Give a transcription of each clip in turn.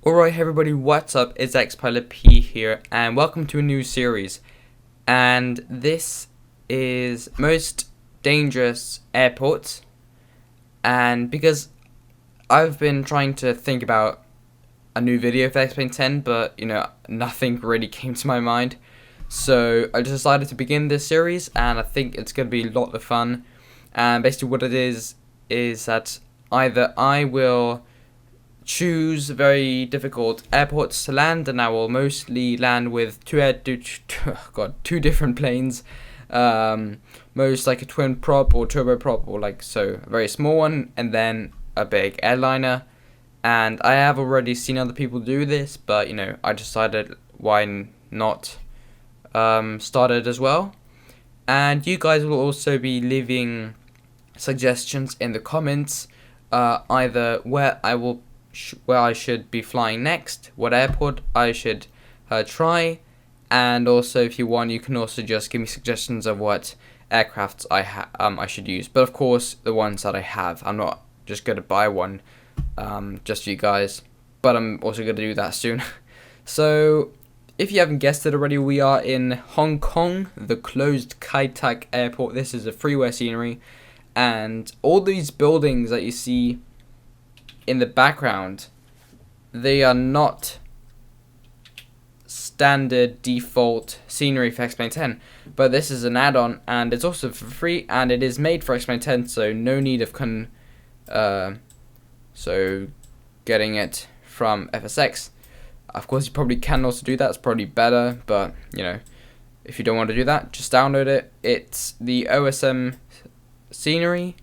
Alright everybody, what's up? It's Xpilot P here and welcome to a new series. And this is most dangerous airports. And because I've been trying to think about a new video for X-Plane 10, but nothing really came to my mind. So I just decided to begin this series, and I think it's going to be a lot of fun. And basically what it is that either I will choose very difficult airports to land, and I will mostly land with two different planes, most like a twin prop or turboprop, or like so a very small one, and then a big airliner. And I have already seen other people do this, but I decided why not start it as well. And you guys will also be leaving suggestions in the comments, either where I should be flying next, what airport I should try, and also if you want, you can also just give me suggestions of what aircrafts I should use. But of course, the ones that I have. I'm not just going to buy one just for you guys, but I'm also going to do that soon. So, if you haven't guessed it already, we are in Hong Kong, the closed Kai Tak airport. This is a freeway scenery, and all these buildings that you see in the background, they are not standard default scenery for X-Plane 10, but this is an add-on, and it's also for free, and it is made for X-Plane 10, so no need of getting it from VXXX. Of course, you probably can also do that. It's probably better, but if you don't want to do that, just download it. It's the OSM scenery,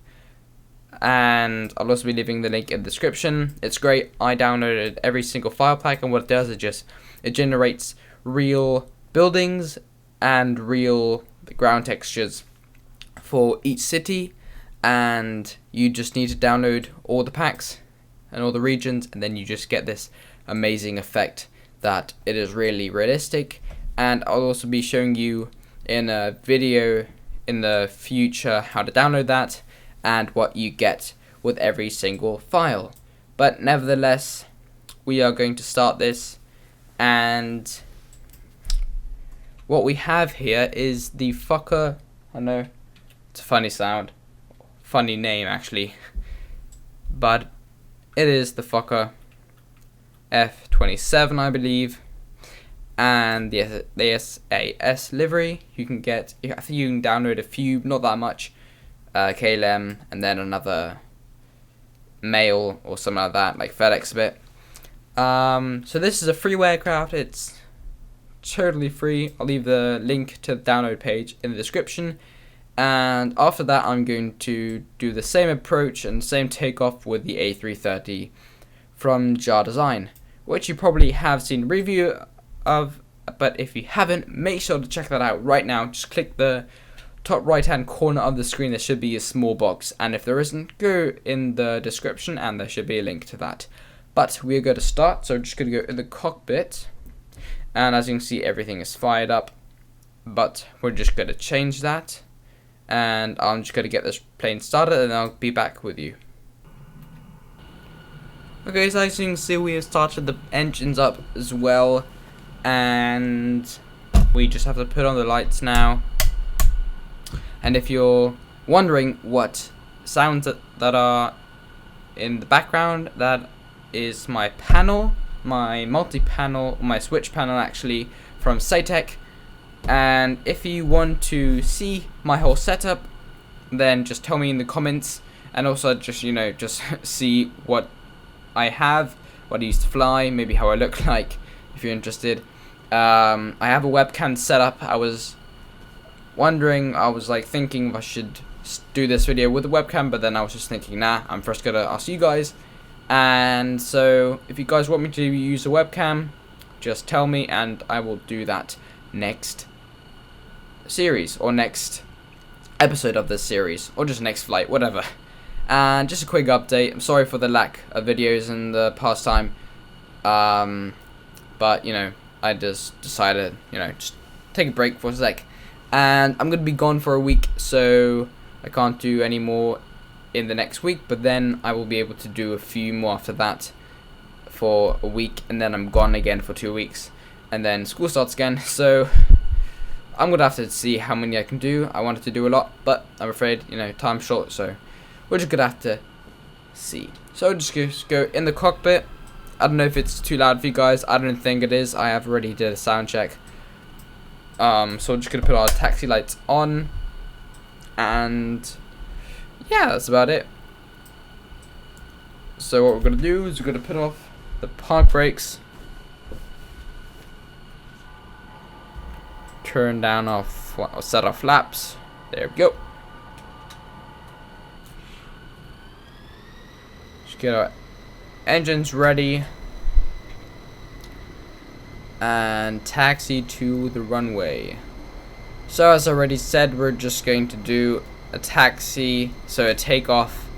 and I'll also be leaving the link in the description. It's great. I downloaded every single file pack, and what it does is it generates real buildings and real ground textures for each city, and you just need to download all the packs and all the regions, and then you just get this amazing effect that it is really realistic. And I'll also be showing you in a video in the future how to download that and what you get with every single file. But nevertheless, we are going to start this, and what we have here is the Fokker. I know it's a funny sound, funny name actually, but it is the Fokker F27, I believe, and the SAS livery. I think you can download a few, not that much, KLM, and then another mail or something like that, like FedEx a bit. So this is a free aircraft. It's totally free. I'll leave the link to the download page in the description. And after that, I'm going to do the same approach and same takeoff with the A330 from Jar Design, which you probably have seen a review of. But if you haven't, make sure to check that out right now. Just click the top right hand corner of the screen. There should be a small box, and if there isn't, go in the description and there should be a link to that. But we're going to start, so I'm just going to go in the cockpit, and as you can see, everything is fired up, but we're just going to change that, and I'm just going to get this plane started, and I'll be back with you. Okay, so as you can see, we have started the engines up as well, and we just have to put on the lights now. And if you're wondering what sounds that are in the background, that is my panel, my multi-panel, my switch panel actually, from Saytech. And if you want to see my whole setup, then just tell me in the comments, and also just just see what I have, what I used to fly, maybe how I look like, if you're interested. I have a webcam set up. I was thinking if I should do this video with a webcam, but then I was just thinking, nah, I'm first gonna ask you guys. And so if you guys want me to use a webcam, just tell me, and I will do that next series, or next episode of this series, or just next flight, whatever. And just a quick update, I'm sorry for the lack of videos in the past time, but I just decided just take a break for a sec, and I'm gonna be gone for a week, so I can't do any more in the next week, but then I will be able to do a few more after that for a week, and then I'm gone again for 2 weeks, and then school starts again. So I'm gonna have to see how many I can do. I wanted to do a lot, but I'm afraid, you know, time's short, so we're just gonna have to see. So just go in the cockpit. I don't know if it's too loud for you guys. I don't think it is. I have already did a sound check. So we're just gonna put our taxi lights on, and yeah, that's about it. So what we're gonna do is we're gonna put off the park brakes, turn down our set our flaps. There we go. Just get our engines ready and taxi to the runway. So as I already said, we're just going to do a taxi, so a takeoff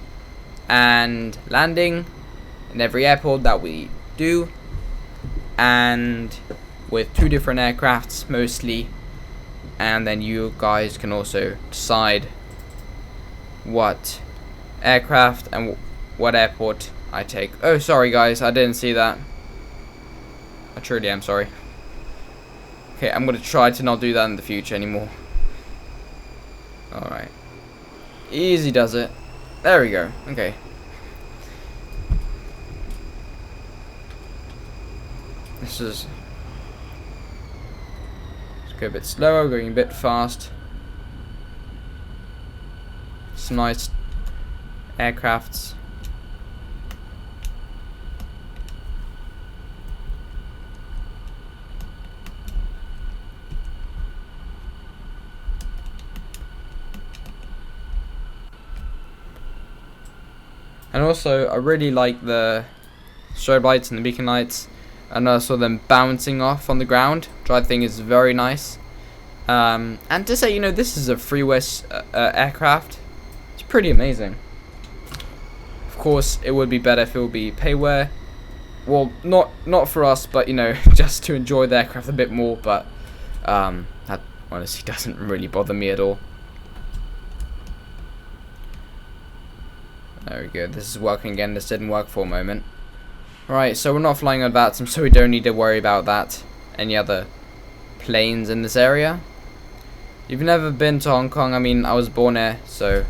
and landing in every airport that we do, and with 2 different aircrafts mostly, and then you guys can also decide what aircraft and what airport I take. Oh, sorry guys, I didn't see that. I truly am sorry. Okay, I'm gonna try to not do that in the future anymore. Alright. Easy does it. There we go. Okay. This is... Let's go a bit slower, going a bit fast. Some nice aircrafts. And also, I really like the strobe lights and the beacon lights, and I saw them bouncing off on the ground, which I think is very nice. And to say, you know, this is a freeware aircraft, it's pretty amazing. Of course, it would be better if it would be payware. Well, not for us, but you know, just to enjoy the aircraft a bit more. But that honestly doesn't really bother me at all. There we go, this is working again. This didn't work for a moment. Right, so we're not flying on VATSIM, so we don't need to worry about that. Any other planes in this area? You've never been to Hong Kong? I mean, I was born here, so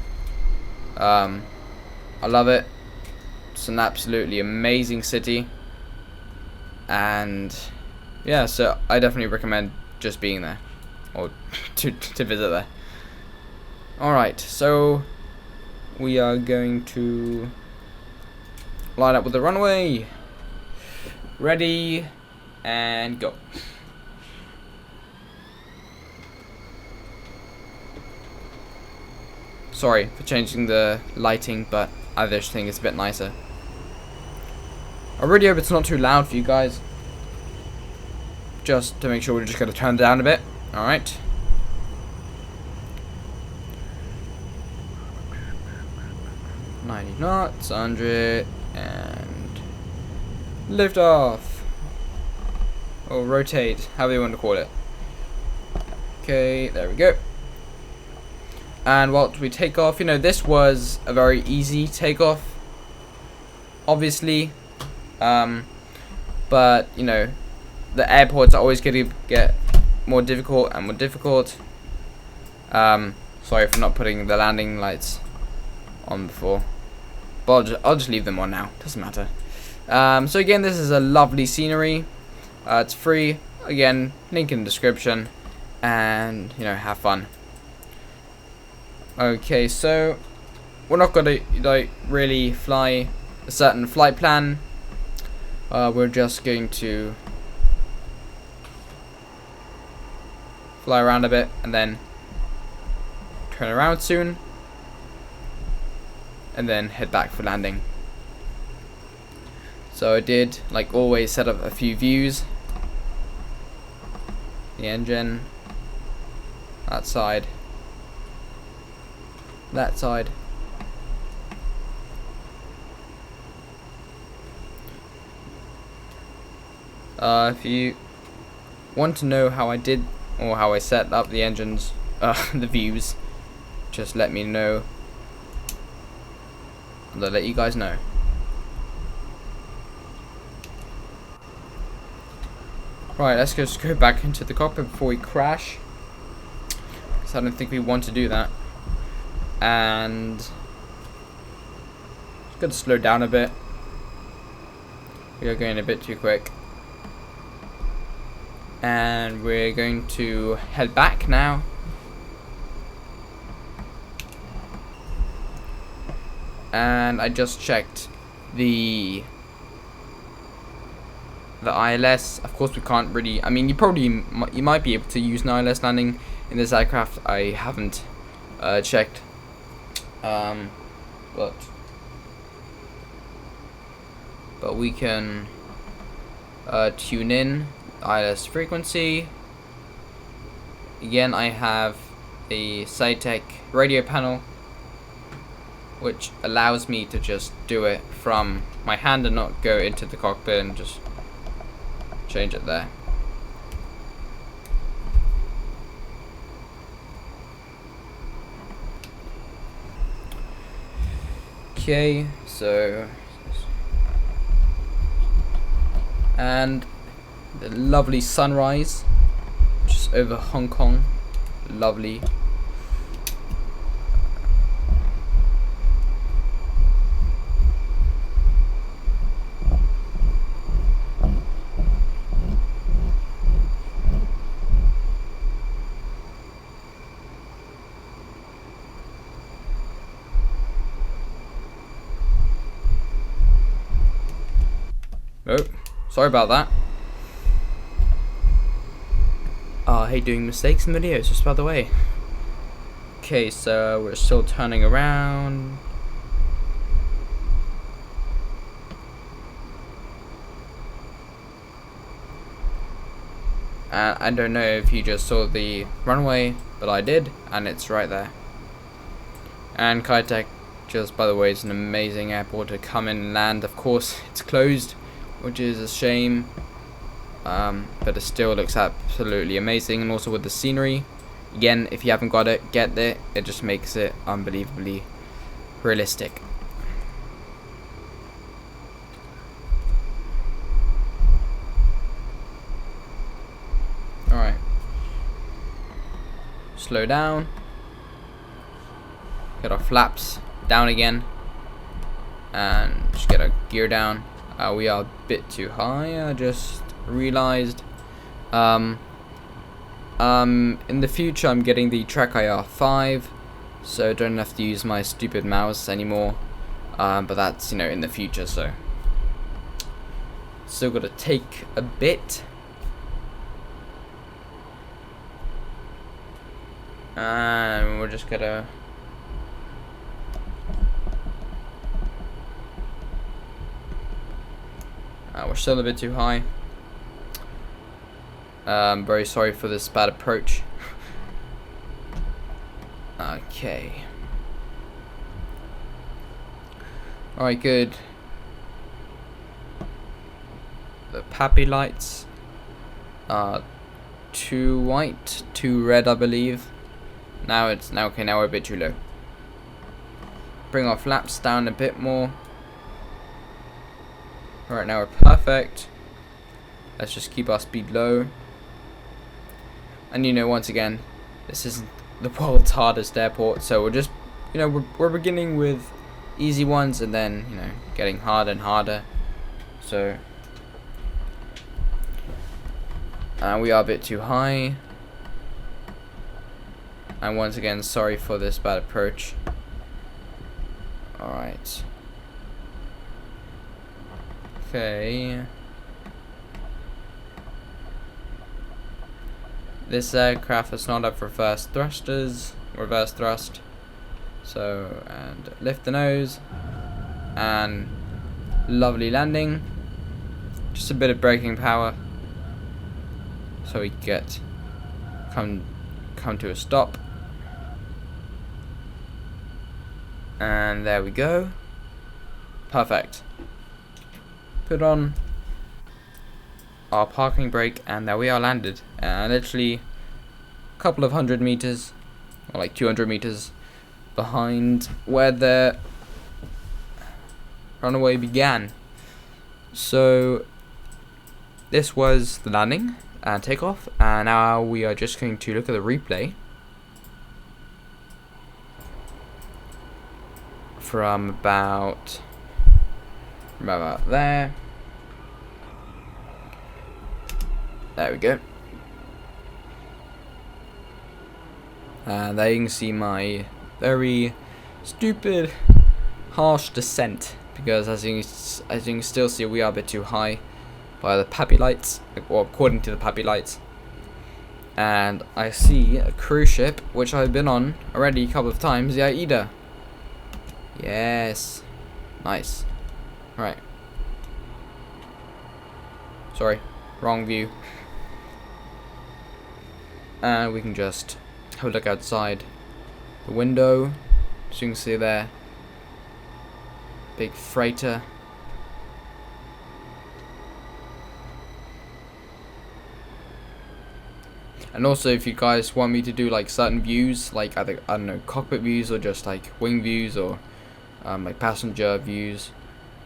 I love it. It's an absolutely amazing city, and yeah, so I definitely recommend just being there, or to visit there. Alright, so we are going to line up with the runway. Ready, and go. Sorry for changing the lighting, but I just think it's a bit nicer. I really hope it's not too loud for you guys. Just to make sure, we're just going to turn it down a bit. Alright. Knots, 100, and lift off, or rotate, however you want to call it. Okay, there we go. And whilst we take off, you know, this was a very easy takeoff, obviously, but you know, the airports are always going to get more difficult and more difficult. Sorry for not putting the landing lights on before. But I'll just leave them on now. Doesn't matter. So again, this is a lovely scenery. It's free. Again, link in the description. And, you know, have fun. Okay, so we're not going to like really fly a certain flight plan. We're just going to fly around a bit and then turn around soon. And then head back for landing. So I did, like always, set up a few views. The engine, that side, that side. If you want to know how I did, or how I set up the engines, the views, just let me know. And I'll let you guys know. Right, let's just go back into the cockpit before we crash. Because I don't think we want to do that. And just got to slow down a bit. We are going a bit too quick. And we're going to head back now. And I just checked the ILS. Of course we can't really, I mean, you might be able to use an ILS landing in this aircraft. I haven't checked, but we can tune in ILS frequency. Again, I have a SciTech radio panel which allows me to just do it from my hand and not go into the cockpit and just change it there. Okay, so and the lovely sunrise just over Hong Kong. Lovely. Oh, sorry about that. I hate doing mistakes in videos, just by the way. Okay, so we're still turning around. I don't know if you just saw the runway, but I did, and it's right there. And Kai Tak, just by the way, is an amazing airport to come in and land. Of course, it's closed, which is a shame, but it still looks absolutely amazing. And also with the scenery, again, if you haven't got it, get there. It just makes it unbelievably realistic. Alright, slow down, get our flaps down again, and just get our gear down. We are a bit too high, I just realized. In the future I'm getting the Trek IR5, so I don't have to use my stupid mouse anymore, but that's, you know, in the future, so still gotta take a bit. And we're just gonna we're still a bit too high. Very sorry for this bad approach. Okay. Alright, good. The PAPI lights are too white, too red, I believe. Now okay, now we're a bit too low. Bring our flaps down a bit more. Alright, now we're perfect. Let's just keep our speed low. And you know, once again, this isn't the world's hardest airport, so we're just, you know, we're beginning with easy ones and then, you know, getting harder and harder. So we are a bit too high. And once again, sorry for this bad approach. Alright. Okay. This aircraft is not up for reverse thrust. So, and lift the nose. And lovely landing. Just a bit of braking power. So we get come to a stop. And there we go. Perfect. Put on our parking brake, and there we are, landed. Literally a couple of 100 meters, or like 200 meters behind where the runway began. So this was the landing and takeoff, and now we are just going to look at the replay from about there. There we go. And there you can see my very stupid, harsh descent, because as you can still see, we are a bit too high by the PAPI lights, or according to the PAPI lights. And I see a cruise ship, which I've been on already a couple of times, the AIDA. Yes. Nice. Right. Sorry. Wrong view. And we can just have a look outside the window. As you can see there. Big freighter. And also, if you guys want me to do like certain views, like either, I don't know, cockpit views, or just like wing views, or like passenger views,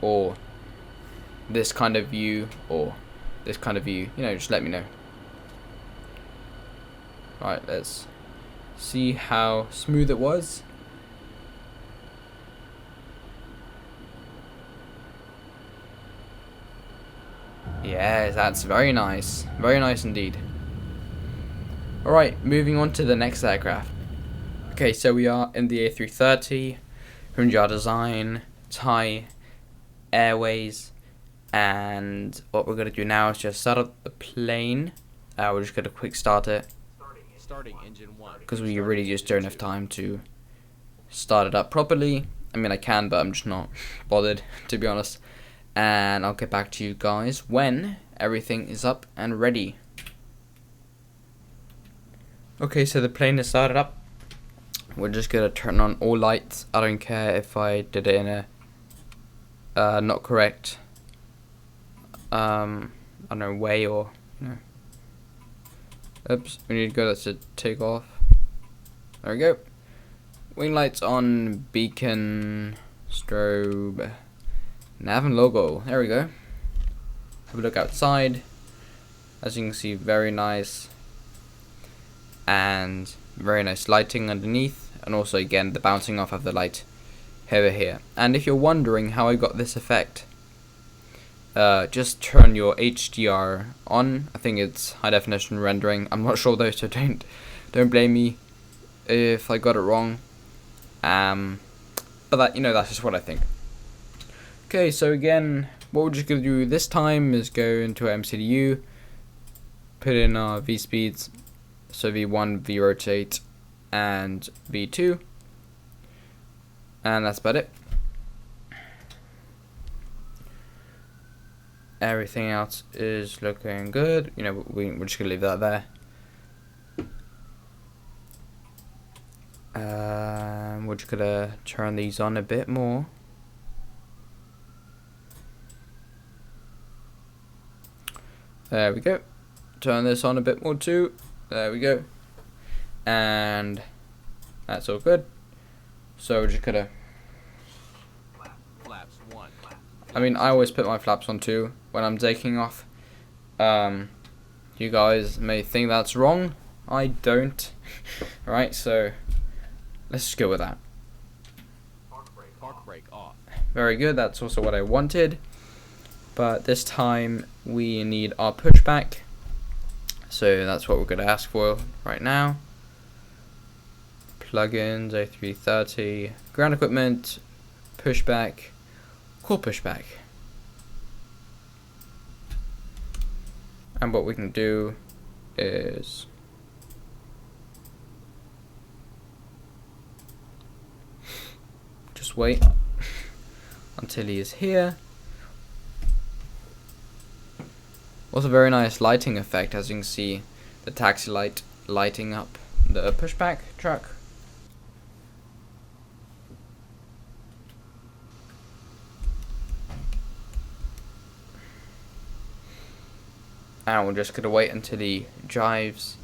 or this kind of view, or this kind of view, you know, just let me know. Right, let's see how smooth it was. Yeah, that's very nice. Very nice indeed. Alright, moving on to the next aircraft. Okay, so we are in the A330, Hyundai design, Thai Airways, and what we're going to do now is just start up the plane. We're just going to quick start it, Starting engine 1. because we really just don't have time to start it up properly. I mean, I can, but I'm just not bothered, to be honest. And I'll get back to you guys when everything is up and ready. Okay, so the plane is started up. We're just gonna turn on all lights. I don't care if I did it in a not correct I don't know, way, or you know. Oops, we need to go. That's to take off. There we go. Wing lights on, beacon, strobe, nav and logo. There we go. Have a look outside. As you can see, very nice. And very nice lighting underneath, and also again the bouncing off of the light over here. And if you're wondering how I got this effect, just turn your HDR on. I think it's high definition rendering. I'm not sure though, so don't blame me if I got it wrong. But that, you know, that's just what I think. Okay, so again, what we're just gonna do this time is go into our MCDU, put in our V speeds. So V1, V rotate, and V2, and that's about it. Everything else is looking good. You know, we're just gonna leave that there. We're just gonna turn these on a bit more. There we go. Turn this on a bit more too. There we go. And that's all good. So we're just gonna... Flaps 1. I mean, I always put my flaps on too when I'm taking off. You guys may think that's wrong. I don't. Alright, so let's just go with that. Park brake off. Very good, that's also what I wanted. But this time we need our pushback. So that's what we're going to ask for right now. Plugins, A330, ground equipment, pushback, core pushback. And what we can do is just wait until he is here. Also, very nice lighting effect, as you can see the taxi light lighting up the pushback truck. And we're just gonna wait until he drives.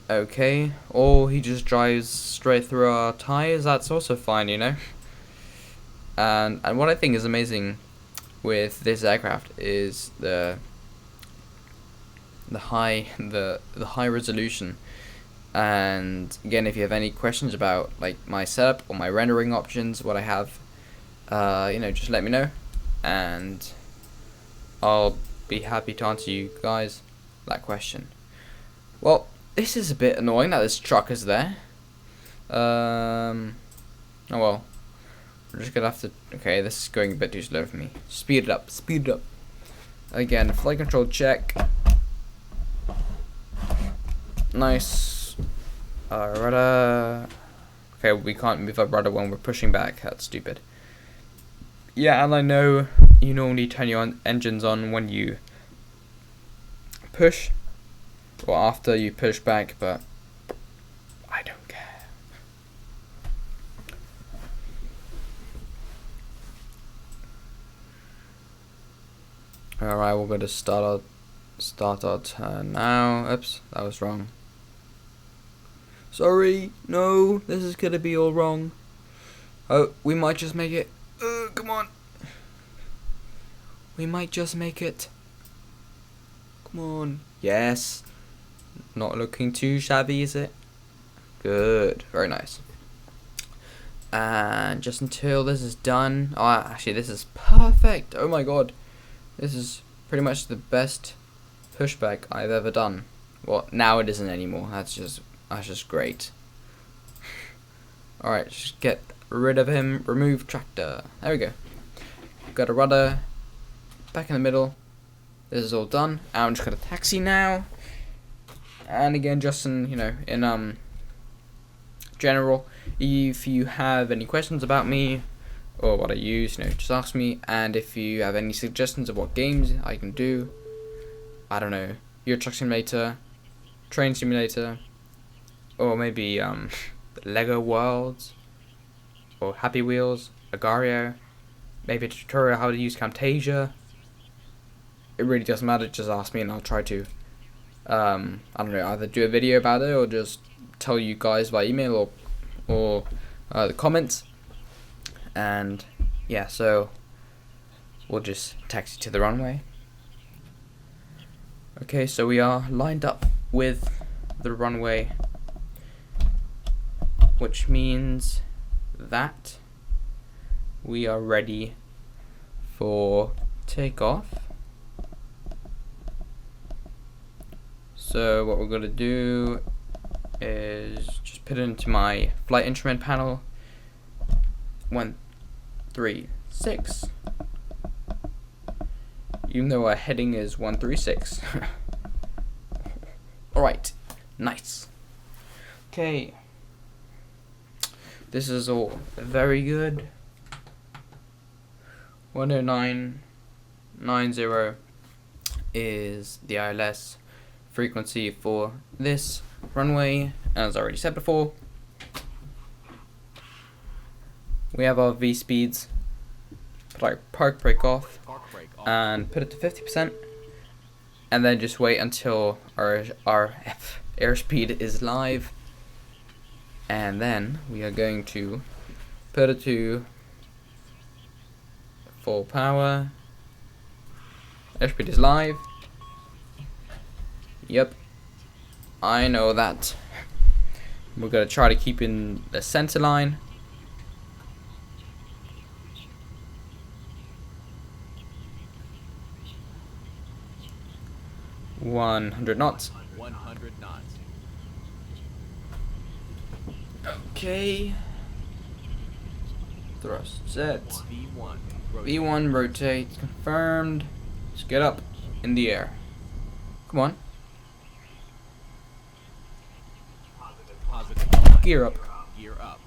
Okay, or he just drives straight through our tires. That's also fine, you know. And what I think is amazing with this aircraft is the high resolution. And again, if you have any questions about like my setup or my rendering options, what I have, just let me know, and I'll be happy to answer you guys that question. Well, this is a bit annoying that this truck is there. Oh well, we're just gonna have to. Okay, this is going a bit too slow for me. Speed it up. Again, flight control check. Nice. Rudder. Okay, we can't move our rudder when we're pushing back. That's stupid. Yeah, and I know you normally turn your engines on when you push, or after you push back, but I don't care. Alright, we're going to start our turn now. Oops, that was wrong. Sorry, no, this is going to be all wrong. Oh, we might just make it. Come on. We might just make it. Come on. Yes. Not looking too shabby, is it? Good. Very nice. And just until this is done. Oh, actually, this is perfect. Oh my god. This is pretty much the best pushback I've ever done. Well, now it isn't anymore. That's just great. Alright, just get rid of him. Remove tractor. There we go. Got a rudder. Back in the middle. This is all done. I'm just gonna taxi now. And again, just in general, if you have any questions about me or what I use, just ask me. And if you have any suggestions of what games I can do, I don't know, Euro Truck Simulator, Train Simulator, or maybe Lego Worlds, or Happy Wheels, Agario, maybe a tutorial how to use Camtasia. It really doesn't matter, just ask me and I'll try to, I don't know, either do a video about it or just tell you guys by email or the comments. And yeah, so we'll just taxi to the runway. Okay, so we are lined up with the runway, which means that we are ready for takeoff. So what we're going to do is just put it into my flight instrument panel. 136. Even though our heading is 136. Alright, nice. Okay. This is all very good. 109.90 is the ILS frequency for this runway, as I already said before. We have our V speeds. Put our park brake off and put it to 50%, and then just wait until our airspeed is live, and then we are going to put it to full power. Airspeed is live. Yep, I know that. We're gonna try to keep in the center line. $100 knots. 100 knots. Okay. Thrust set. V1. V1 rotate confirmed. Let's get up in the air. Come on. Positive. Gear up. Gear up.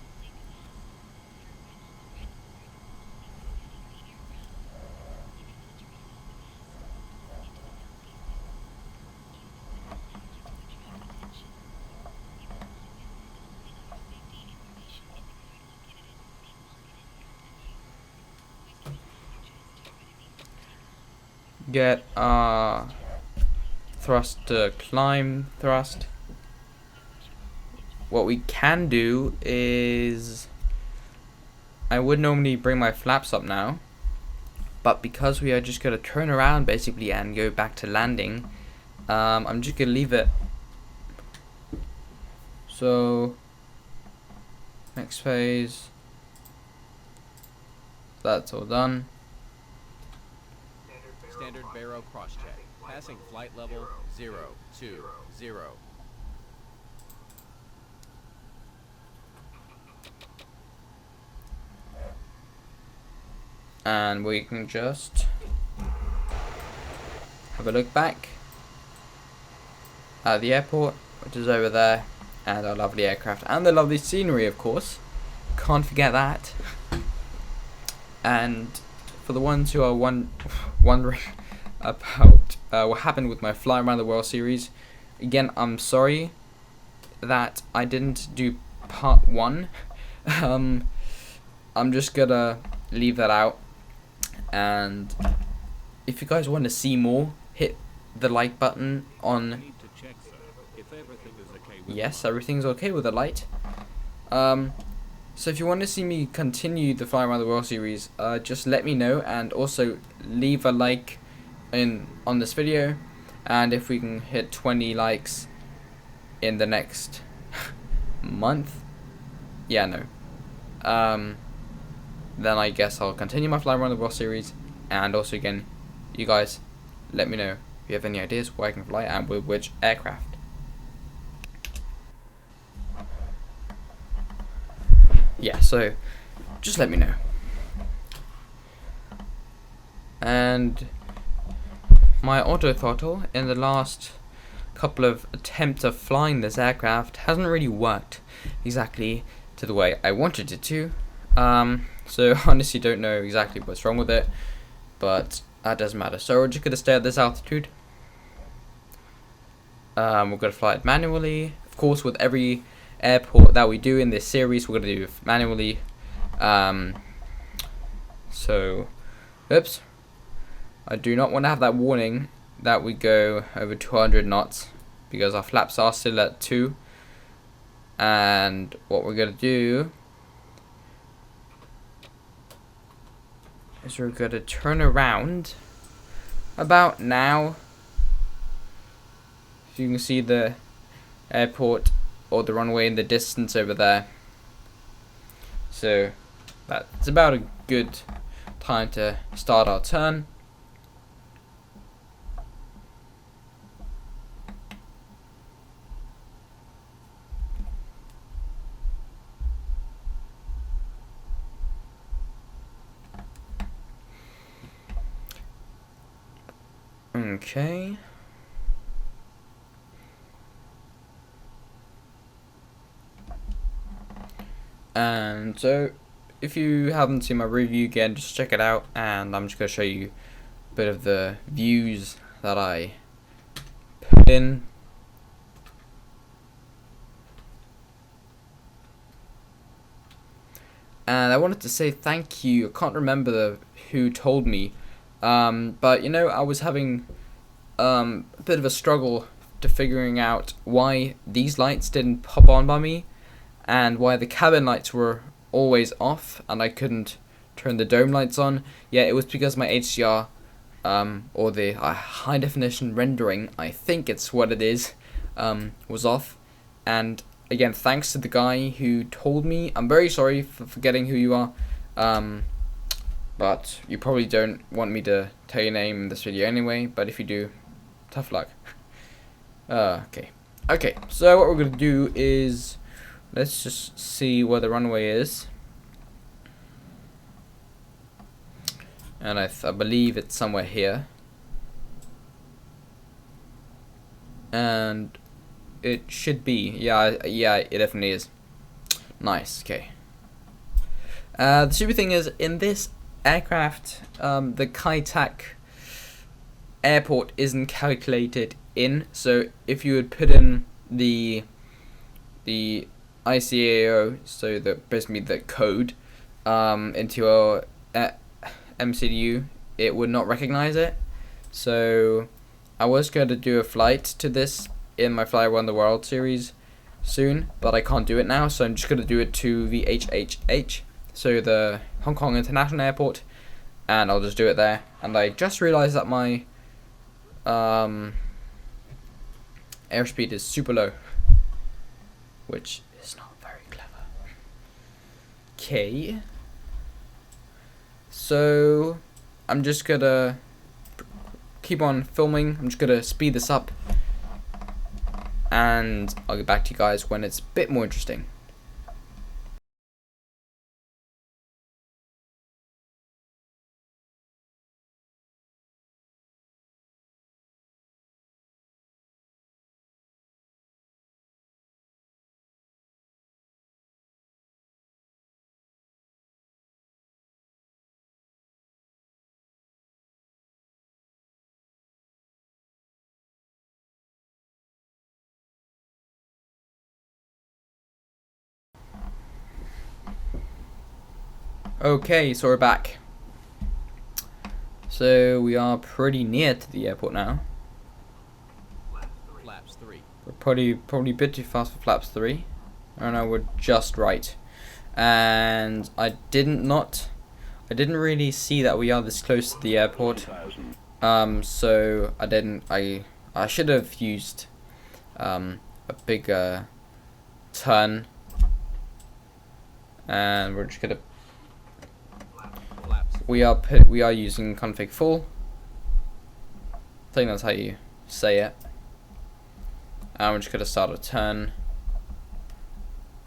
Get thrust to climb thrust. What we can do is, I would normally bring my flaps up now, but because we are just going to turn around basically and go back to landing, I'm just going to leave it. So next phase, that's all done. Standard Barrow cross-check. Passing flight level 020. And we can just have a look back at the airport, which is over there, and our lovely aircraft and the lovely scenery, of course. Can't forget that. And for the ones who are wondering about what happened with my Fly Around the World series, again, I'm sorry that I didn't do part 1. I'm just gonna leave that out. And if you guys want to see more, hit the like button on. Yes, everything's okay with the light. So if you want to see me continue the Fly Around the World series, just let me know, and also leave a like on this video. And if we can hit 20 likes in the next month, then I guess I'll continue my Fly Around the World series. And also, again, you guys, let me know if you have any ideas where I can fly and with which aircraft. Yeah, so just let me know. And my auto throttle in the last couple of attempts of flying this aircraft hasn't really worked exactly to the way I wanted it to. So honestly don't know exactly what's wrong with it, but that doesn't matter. So we're just gonna stay at this altitude. We're gonna fly it manually. Of course, with every airport that we do in this series, we're gonna do it manually. So, oops. I do not want to have that warning that we go over 200 knots because our flaps are still at 2. And what we're gonna do is we're gonna turn around about now. So you can see the airport or the runway in the distance over there. So that's about a good time to start our turn. Okay. And so if you haven't seen my review, again, just check it out, and I'm just going to show you a bit of the views that I put in. And I wanted to say thank you. I can't remember who told me, but you know, I was having a bit of a struggle to figuring out why these lights didn't pop on by me, and why the cabin lights were always off and I couldn't turn the dome lights on. Yeah, it was because my HDR, or the high definition rendering, I think it's what it is, was off. And again, thanks to the guy who told me. I'm very sorry for forgetting who you are, but you probably don't want me to tell your name in this video anyway, but if you do, tough luck. Okay, so what we're going to do is, let's just see where the runway is. And I believe it's somewhere here. And it should be. Yeah, it definitely is. Nice, okay. The super thing is, in this aircraft, the Kai-Tak airport isn't calculated in. So if you would put in the ICAO, so basically the code, into your MCDU, it would not recognize it. So I was going to do a flight to this in my Fly Around the World series soon, but I can't do it now, so I'm just going to do it to VHXX, so the Hong Kong International Airport, and I'll just do it there. And I just realized that my airspeed is super low, which is not very clever. Okay, so I'm just gonna keep on filming. I'm just gonna speed this up, and I'll get back to you guys when it's a bit more interesting. Okay, so we're back. So we are pretty near to the airport now. Flaps 3. We're probably a bit too fast for flaps 3. I don't know, we're just right. And I didn't really see that we are this close to the airport. So I should have used a bigger turn. And we're just gonna we are using config full. I think that's how you say it. And we're just gonna start a turn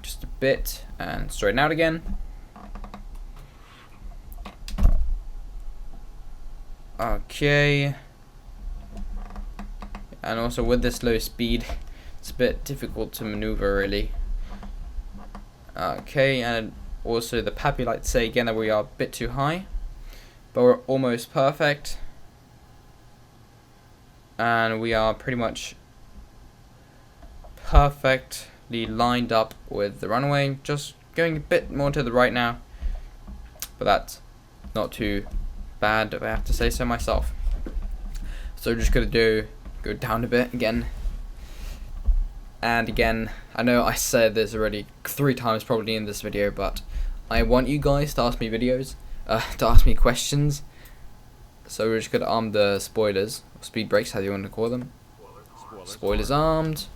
just a bit and straighten out again. Okay. And also with this low speed, it's a bit difficult to maneuver really. Okay, and also the Pappy likes to say again that we are a bit too high, but we're almost perfect. And we are pretty much perfectly lined up with the runway, just going a bit more to the right now, but that's not too bad if I have to say so myself. So we're just gonna go down a bit again. And again, I know I said this already 3 times probably in this video, but I want you guys to ask me to ask me questions. So we're just gonna arm the spoilers, or speed brakes, how you want to call them. Spoilers armed.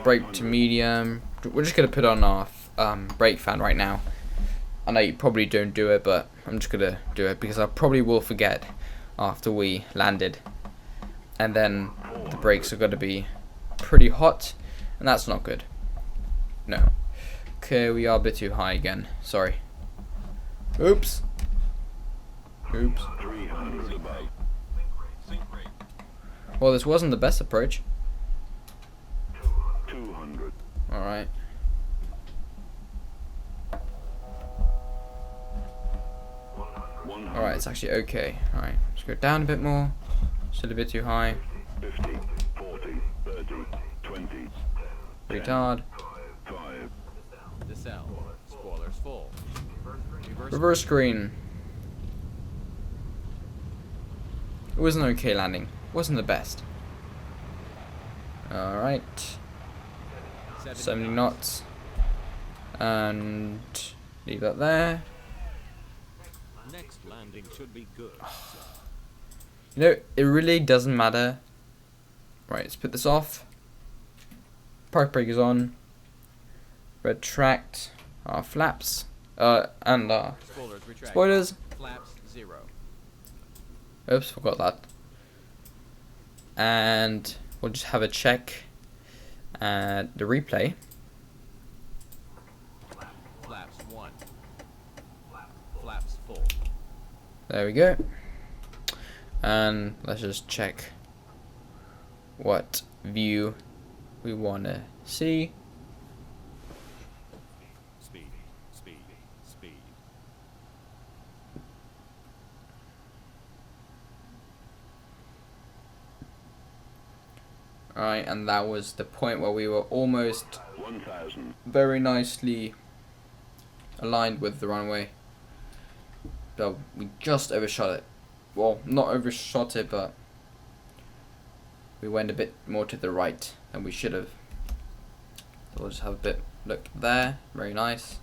Brake to medium. We're just gonna put on our brake fan right now. I know you probably don't do it, but I'm just gonna do it because I probably will forget after we landed. And then the brakes are gonna be pretty hot, and that's not good. No. Okay, we are a bit too high again. Sorry. Oops. Well, this wasn't the best approach. 200. Alright. Alright, it's actually okay. Alright, let's go down a bit more. Still a bit too high. 50, 40, 30, 20. Retard. 5. Decel. Spoilers full. Reverse screen. It was an okay landing. Wasn't the best. Alright. 70 knots. And leave that there. Next landing should be good. You know, it really doesn't matter. Right, let's put this off. Park brake is on. Retract our flaps. And our Spoilers retract. spoilers. Flaps 0. Oops, forgot that. And we'll just have a check at the replay. Flaps 1. Flaps full. There we go. And let's just check what view we want to see. Speed. Alright, and that was the point where we were almost 1000. very nicely aligned with the runway. But we just overshot it. Well, not overshot it, but we went a bit more to the right than we should have. So we'll just have a bit look there. Very nice.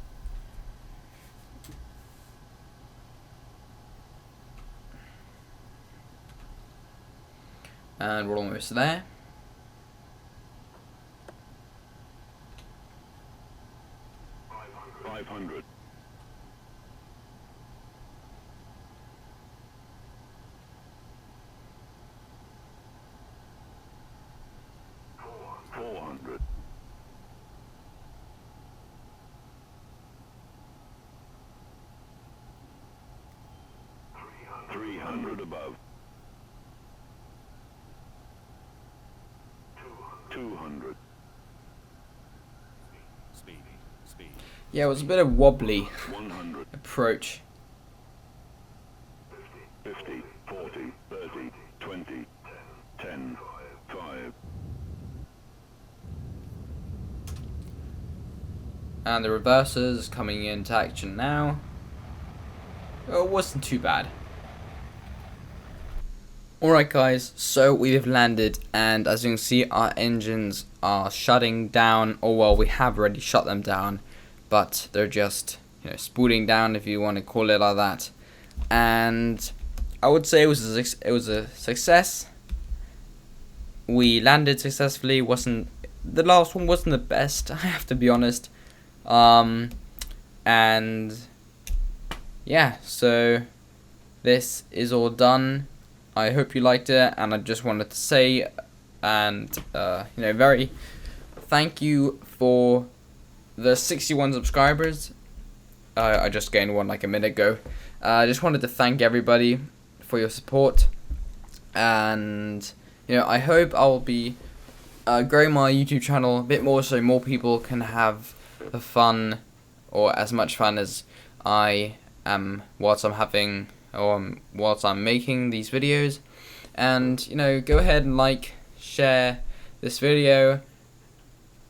And we're almost there. Five hundred. 400. 300 above. 200. Speed. Speed. Yeah, it was a bit of wobbly 100. approach. 50. 40. 30. 20. 10. 5. And the reversers coming into action now. Well, it wasn't too bad. Alright guys, so we have landed, and as you can see our engines are shutting down, or well, we have already shut them down, but they're just, spooling down, if you want to call it like that. And I would say it was a success. We landed successfully. The last one wasn't the best, I have to be honest. And yeah, so this is all done. I hope you liked it, and I just wanted to say, and very thank you for the 61 subscribers. I just gained one like a minute ago. I just wanted to thank everybody for your support, and I hope I'll be growing my YouTube channel a bit more, so more people can have the fun, or as much fun as I am whilst I'm making these videos. And go ahead and like, share this video,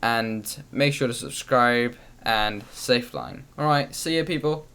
and make sure to subscribe, and safe flying. Alright, see ya people.